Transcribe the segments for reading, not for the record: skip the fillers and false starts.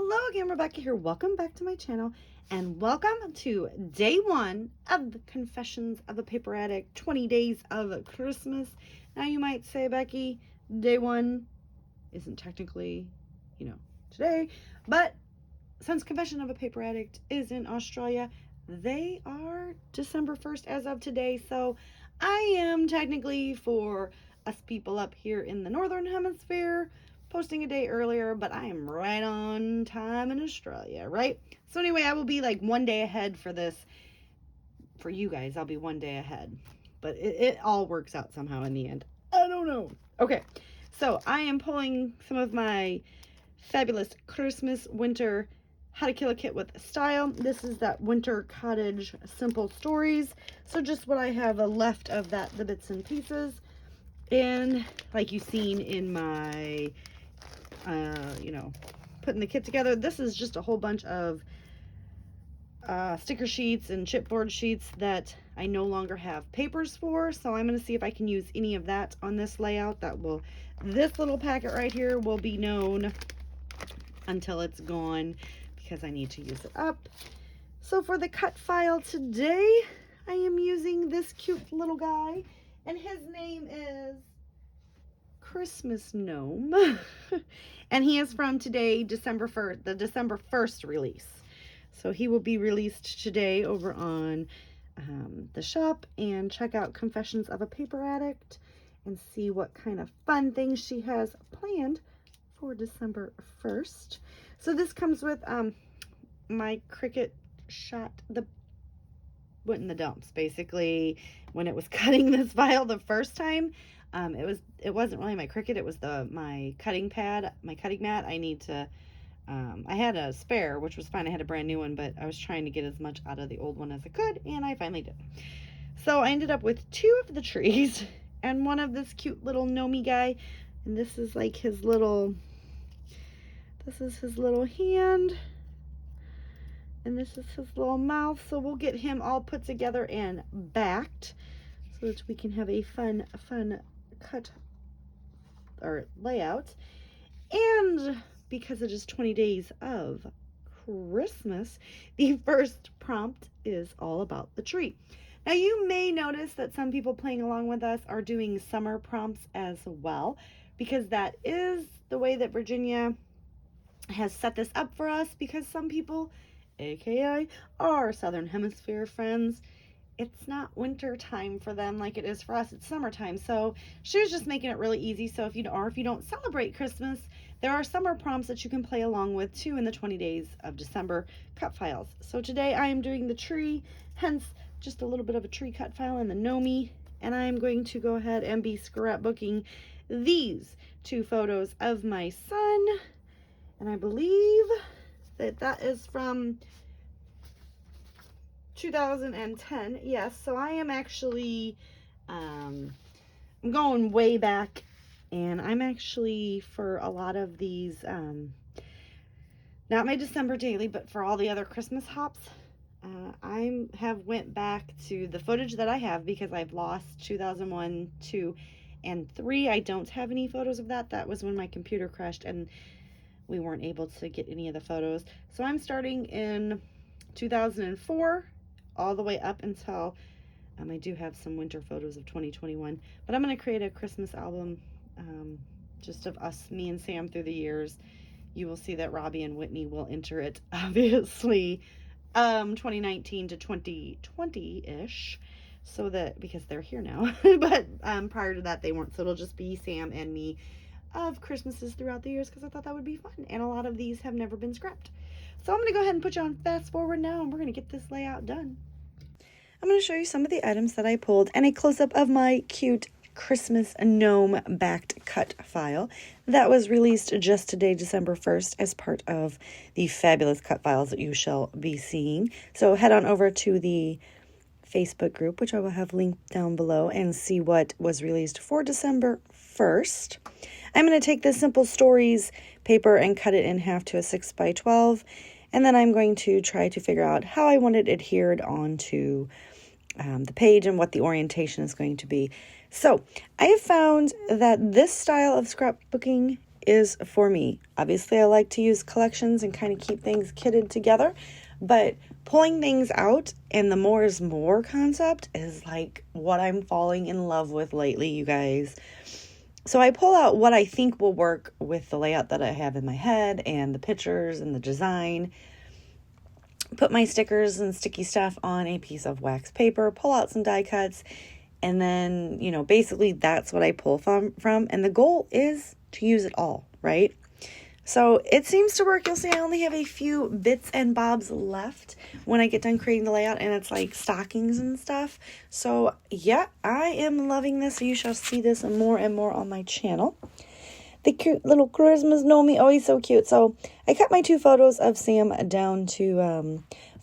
Hello again, Rebecca here. Welcome back to my channel and welcome to day one of the Confessions of a Paper Addict 20 Days of Christmas. Now you might say, Becky, day one isn't technically, today, but since Confession of a Paper Addict is in Australia, they are December 1st as of today, so I am technically, for us people up here in the Northern Hemisphere, posting a day earlier, but I am right on time in Australia, right? So anyway, I will be like one day ahead for this. For you guys, I'll be one day ahead. But it all works out somehow in the end. I don't know. Okay, so I am pulling some of my fabulous Christmas winter How to Kill a Kit with Style. This is that Winter Cottage Simple Stories. So just what I have left of that, the bits and pieces. And like you've seen in my putting the kit together, this is just a whole bunch of sticker sheets and chipboard sheets that I no longer have papers for, so I'm going to see if I can use any of that on this layout. This little packet right here will be known until it's gone because I need to use it up. So for the cut file today, I am using this cute little guy, and his name is Christmas Gnome. And he is from today, December 1st, the December 1st release. So he will be released today over on the shop, and check out Confessions of a Paper Addict and see what kind of fun things she has planned for December 1st. So this comes with my Cricut shot went in the dumps basically when it was cutting this file the first time. It wasn't really my Cricut, it was my cutting pad, my cutting mat. I had a spare, which was fine. I had a brand new one, but I was trying to get as much out of the old one as I could, and I finally did. So I ended up with two of the trees and one of this cute little gnomey guy, and this is like his little hand, and this is his little mouth. So we'll get him all put together and backed so that we can have a fun cut or layout. And because it is 20 days of Christmas, the first prompt is all about the tree. Now you may notice that some people playing along with us are doing summer prompts as well, because that is the way that Virginia has set this up for us, because some people, aka our Southern Hemisphere friends, it's not winter time for them like it is for us. It's summertime. So she was just making it really easy. So if you don't celebrate Christmas, there are summer prompts that you can play along with too in the 20 days of December cut files. So today I am doing the tree, hence just a little bit of a tree cut file and the Gnomey. And I'm going to go ahead and be scrapbooking these two photos of my son. And I believe that is from 2010. Yes, so I am actually I'm going way back, and I'm actually, for a lot of these not my December daily, but for all the other Christmas hops, I have went back to the footage that I have, because I've lost 2001, 2, and 3. I don't have any photos of that. That was when my computer crashed and we weren't able to get any of the photos. So I'm starting in 2004 all the way up until I do have some winter photos of 2021, but I'm going to create a Christmas album just of us, me and Sam, through the years. You will see that Robbie and Whitney will enter it, obviously, 2019 to 2020-ish, so that, because they're here now, but prior to that they weren't, so it'll just be Sam and me of Christmases throughout the years, because I thought that would be fun, and a lot of these have never been scrapped. So I'm going to go ahead and put you on fast forward now, and we're going to get this layout done. I'm going to show you some of the items that I pulled, and a close-up of my cute Christmas gnome backed cut file that was released just today, December 1st, as part of the fabulous cut files that you shall be seeing. So head on over to the Facebook group, which I will have linked down below, and see what was released for December 1st. I'm going to take this Simple Stories paper and cut it in half to a 6x12, and then I'm going to try to figure out how I want it adhered onto the page and what the orientation is going to be. So I have found that this style of scrapbooking is for me. Obviously, I like to use collections and kind of keep things kitted together, but pulling things out and the more is more concept is like what I'm falling in love with lately, you guys. So I pull out what I think will work with the layout that I have in my head and the pictures and the design. Put my stickers and sticky stuff on a piece of wax paper, pull out some die cuts, and then, you know, basically that's what I pull from. And the goal is to use it all, right? So it seems to work. You'll see I only have a few bits and bobs left when I get done creating the layout, and it's like stockings and stuff. So yeah, I am loving this. You shall see this more and more on my channel. The cute little Christmas Gnome. Oh, he's so cute. So I cut my 2 photos of Sam down to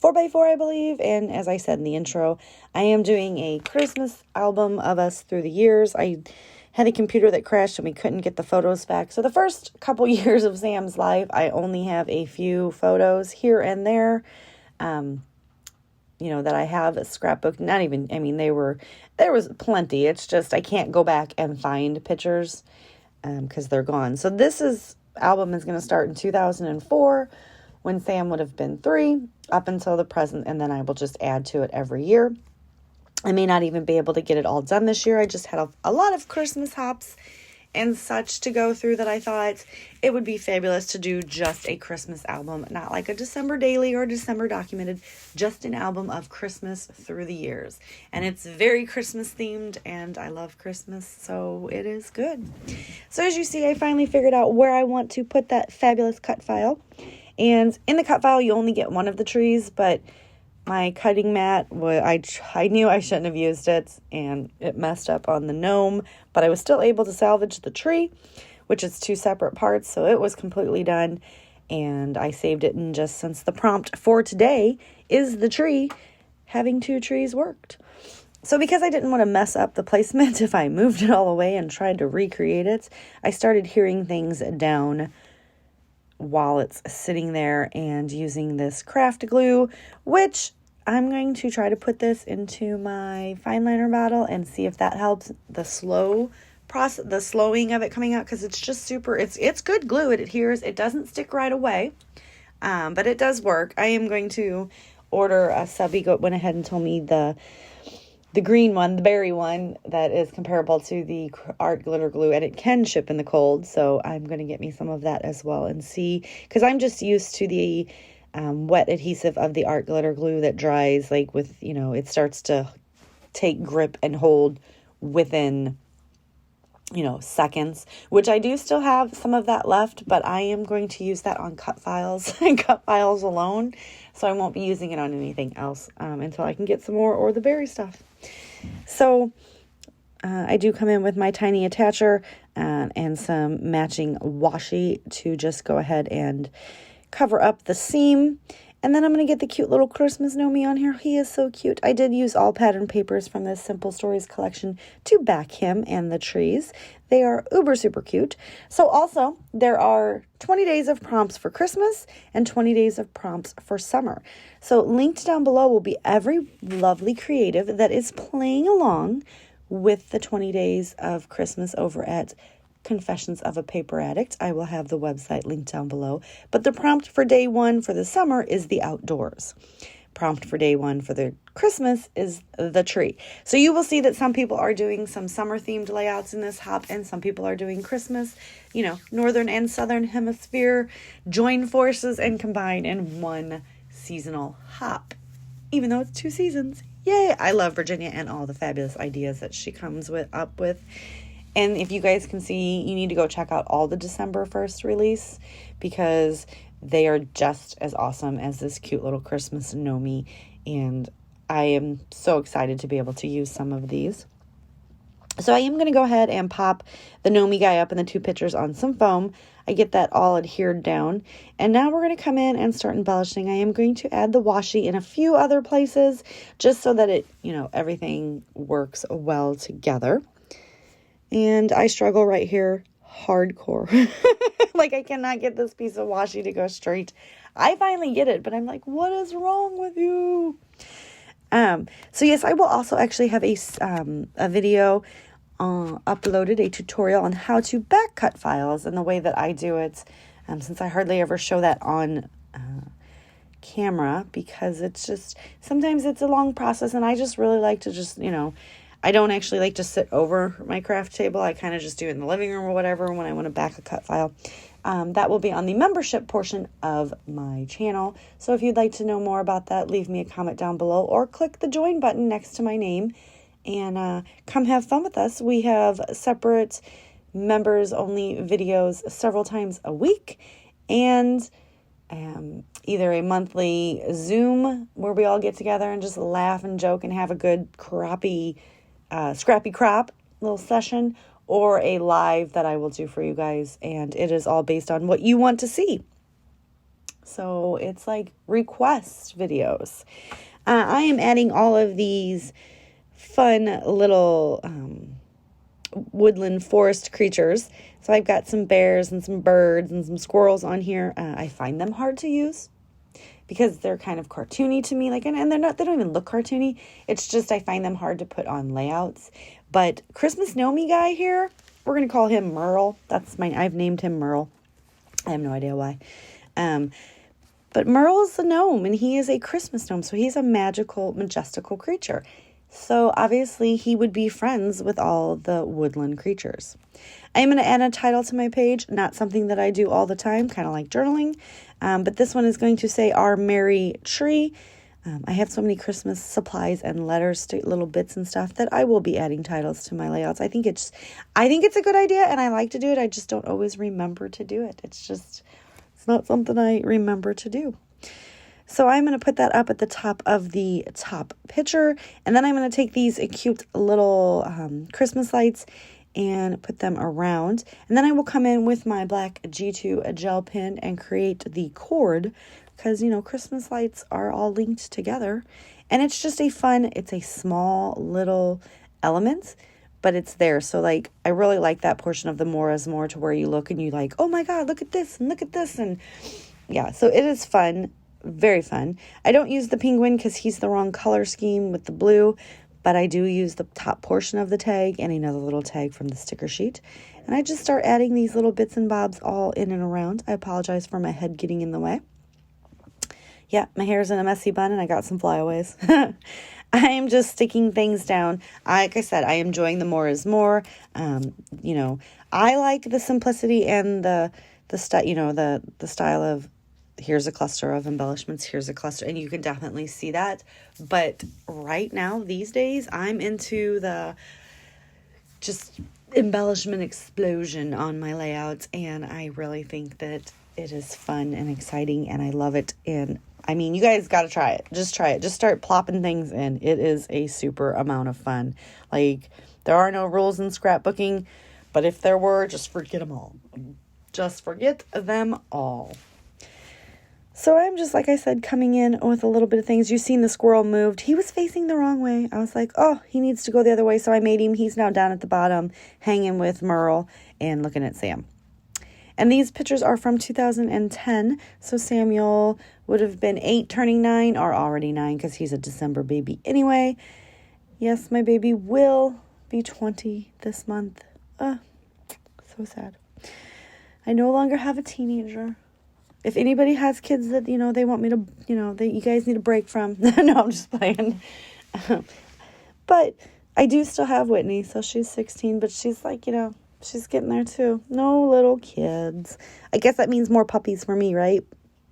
4x4, I believe. And as I said in the intro, I am doing a Christmas album of us through the years. I had a computer that crashed and we couldn't get the photos back. So the first couple years of Sam's life, I only have a few photos here and there, you know, that I have a scrapbook. Not even, I mean, there was plenty. It's just I can't go back and find pictures because they're gone. So album is going to start in 2004 when Sam would have been 3 up until the present. And then I will just add to it every year. I may not even be able to get it all done this year. I just had a lot of Christmas hops and such to go through that I thought it would be fabulous to do just a Christmas album, not like a December daily or December documented, just an album of Christmas through the years. And it's very Christmas themed, and I love Christmas, so it is good. So as you see, I finally figured out where I want to put that fabulous cut file. And in the cut file, you only get one of the trees, but my cutting mat, I knew I shouldn't have used it, and it messed up on the gnome, but I was still able to salvage the tree, which is 2 separate parts, so it was completely done, and I saved it. And just since the prompt for today is the tree, having 2 trees worked. So because I didn't want to mess up the placement if I moved it all away and tried to recreate it, I started hearing things down while it's sitting there and using this craft glue, which I'm going to try to put this into my fine liner bottle and see if that helps the slowing of it coming out, because it's just super, it's good glue. It adheres. It doesn't stick right away, but it does work. I am going to order a subby. Went ahead and told me the green one, the berry one, that is comparable to the art glitter glue, and it can ship in the cold. So I'm going to get me some of that as well and see, because I'm just used to the wet adhesive of the art glitter glue that dries like with, you know, it starts to take grip and hold within, you know, seconds, which I do still have some of that left, but I am going to use that on cut files and cut files alone. So I won't be using it on anything else until I can get some more or the berry stuff. So I do come in with my tiny attacher and some matching washi to just go ahead and cover up the seam. And then I'm going to get the cute little Christmas Gnome on here. He is so cute. I did use all pattern papers from this Simple Stories collection to back him and the trees. They are uber super cute. So also, there are 20 days of prompts for Christmas and 20 days of prompts for summer. So linked down below will be every lovely creative that is playing along with the 20 days of Christmas over at Confessions of a Paper Addict. I will have the website linked down below. But the prompt for day 1 for the summer is the outdoors. Prompt for day 1 for the Christmas is the tree. So you will see that some people are doing some summer themed layouts in this hop, and some people are doing Christmas, you know, northern and southern hemisphere, join forces and combine in one seasonal hop, even though it's 2 seasons. Yay! I love Virginia and all the fabulous ideas that she comes up with. And if you guys can see, you need to go check out all the December 1st release, because they are just as awesome as this cute little Christmas Gnome. And I am so excited to be able to use some of these. So I am going to go ahead and pop the Gnome guy up in the 2 pictures on some foam. I get that all adhered down. And now we're going to come in and start embellishing. I am going to add the washi in a few other places just so that it, you know, everything works well together. And I struggle right here hardcore. Like, I cannot get this piece of washi to go straight. I finally get it, but I'm like, what is wrong with you? So yes, I will also actually have a video uploaded a tutorial on how to back cut files, and the way that I do it, since I hardly ever show that on camera, because it's just, sometimes it's a long process, and I just really like to just, I don't actually like to sit over my craft table. I kind of just do it in the living room or whatever when I want to back a cut file. That will be on the membership portion of my channel. So if you'd like to know more about that, leave me a comment down below or click the join button next to my name and come have fun with us. We have separate members only videos several times a week, and either a monthly Zoom where we all get together and just laugh and joke and have a good scrappy crap little session, or a live that I will do for you guys, and it is all based on what you want to see. So it's like request videos. I am adding all of these fun little woodland forest creatures. So I've got some bears and some birds and some squirrels on here. I find them hard to use because they're kind of cartoony to me, and they don't even look cartoony. It's just I find them hard to put on layouts. But Christmas Gnome guy here, we're gonna call him Merle. I've named him Merle. I have no idea why. But Merle's a gnome, and he is a Christmas gnome, so he's a magical, majestical creature. So obviously he would be friends with all the woodland creatures. I'm going to add a title to my page, not something that I do all the time, kind of like journaling. But this one is going to say Our Merry Tree. I have so many Christmas supplies and letters, little bits and stuff, that I will be adding titles to my layouts. I think it's a good idea, and I like to do it. I just don't always remember to do it. It's not something I remember to do. So I'm going to put that up at the top of the top picture, and then I'm going to take these cute little Christmas lights and put them around, and then I will come in with my black G2 gel pen and create the cord, because Christmas lights are all linked together, and it's just it's a small little element, but it's there. So I really like that portion of the more is more, to where you look and you oh my god, look at this, and yeah, so it is fun. Very fun. I don't use the penguin because he's the wrong color scheme with the blue, but I do use the top portion of the tag and another little tag from the sticker sheet. And I just start adding these little bits and bobs all in and around. I apologize for my head getting in the way. Yeah, my hair's in a messy bun and I got some flyaways. I am just sticking things down. Like I said, I am enjoying the more is more. I like the simplicity and the style of, here's a cluster of embellishments, here's a cluster, and you can definitely see that. But right now, these days, I'm into the just embellishment explosion on my layouts, and I really think that it is fun and exciting, and I love it. And I mean, you guys got to try it. Just try it. Just start plopping things in. It is a super amount of fun. There are no rules in scrapbooking, but if there were, just forget them all. Just forget them all. So I'm just, like I said, coming in with a little bit of things. You've seen the squirrel moved. He was facing the wrong way. I was like, oh, he needs to go the other way. So I made him. He's now down at the bottom, hanging with Merle and looking at Sam. And these pictures are from 2010. So Samuel would have been 8 turning 9, or already 9 because he's a December baby anyway. Yes, my baby will be 20 this month. So sad. I no longer have a teenager. If anybody has kids that, they want me to, that you guys need a break from. No, I'm just playing. But I do still have Whitney. So she's 16, but she's she's getting there too. No little kids. I guess that means more puppies for me, right?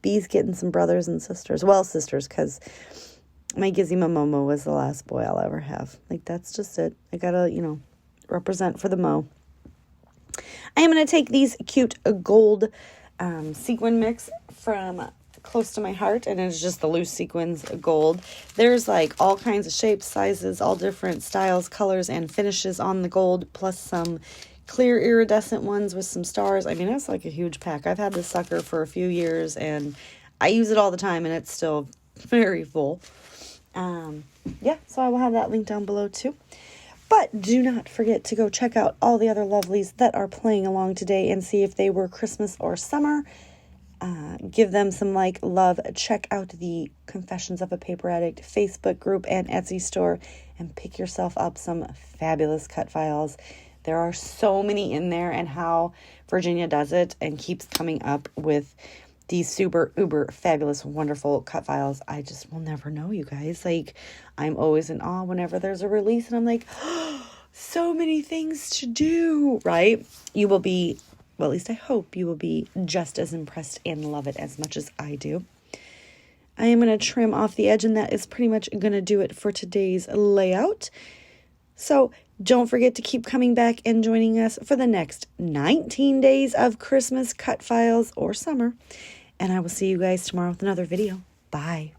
B's getting some brothers and sisters. Well, sisters, because my Gizzy Momo was the last boy I'll ever have. That's just it. I gotta, represent for the Mo. I am going to take these cute gold sequin mix from Close to My Heart, and it's just the loose sequins gold. There's all kinds of shapes, sizes, all different styles, colors, and finishes on the gold, plus some clear iridescent ones with some stars. I mean, that's a huge pack. I've had this sucker for a few years, and I use it all the time, and it's still very full. So I will have that link down below too. But do not forget to go check out all the other lovelies that are playing along today and see if they were Christmas or summer. Give them some love. Check out the Confessions of a Paper Addict Facebook group and Etsy store and pick yourself up some fabulous cut files. There are so many in there, and how Virginia does it and keeps coming up with these super uber fabulous wonderful cut files. I just will never know, you guys. I'm always in awe whenever there's a release, and I'm like, oh, so many things to do, right? You will be, well, at least I hope you will be just as impressed and love it as much as I do. I am going to trim off the edge, and that is pretty much going to do it for today's layout. So don't forget to keep coming back and joining us for the next 19 days of Christmas cut files or summer. And I will see you guys tomorrow with another video. Bye.